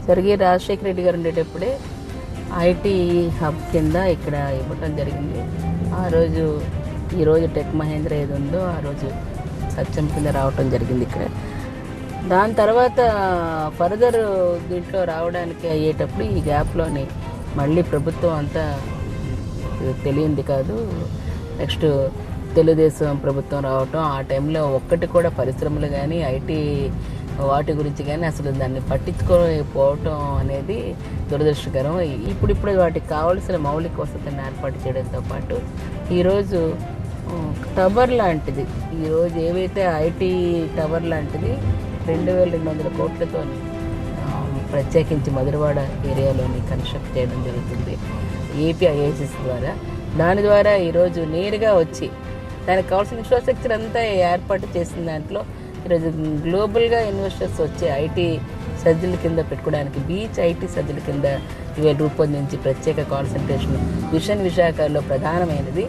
స్వర్గీయ రాజశేఖర రెడ్డి గారు ఉండేటప్పుడే IT hub కింద ఇక్కడ ఇవ్వటం జరిగింది. ఆ రోజు ఈరోజు టెక్ మహేంద్ర ఏది ఉందో ఆ రోజు సత్యం కింద రావటం జరిగింది ఇక్కడ. దాని తర్వాత ఫర్దర్ దీంట్లో రావడానికి అయ్యేటప్పుడు ఈ గ్యాప్లోని మళ్ళీ ప్రభుత్వం అంతా తెలియంది కాదు. నెక్స్ట్ తెలుగుదేశం ప్రభుత్వం రావటం, ఆ టైంలో ఒక్కటి కూడా పరిశ్రమలు కానీ ఐటీ వాటి గురించి కానీ అసలు దాన్ని పట్టించుకోకపోవటం అనేది దురదృష్టకరం. ఇప్పుడు వాటికి కావాల్సిన మౌలిక వసతులను ఏర్పాటు చేయడంతో పాటు ఈరోజు టవర్ లాంటిది, ఈరోజు ఏవైతే ఐటీ టవర్ లాంటిది 2200 కోట్లతో ప్రత్యేకించి మధురవాడ ఏరియాలోని కన్స్ట్రక్ట్ చేయడం జరుగుతుంది ఏపీఐఏసిస్ ద్వారా. దాని ద్వారా ఈరోజు నేరుగా వచ్చి దానికి కావాల్సిన ఇన్ఫ్రాస్ట్రక్చర్ అంతా ఏర్పాటు చేసిన దాంట్లో ఈరోజు గ్లోబల్గా ఇన్వెస్టర్స్ వచ్చి ఐటీ సజ్జల కింద పెట్టుకోవడానికి బీచ్ ఐటీ సజ్జల కింద ఇవాళ రూపొందించి ప్రత్యేక కాన్సన్ట్రేషన్ విశాఖలో ప్రధానమైనది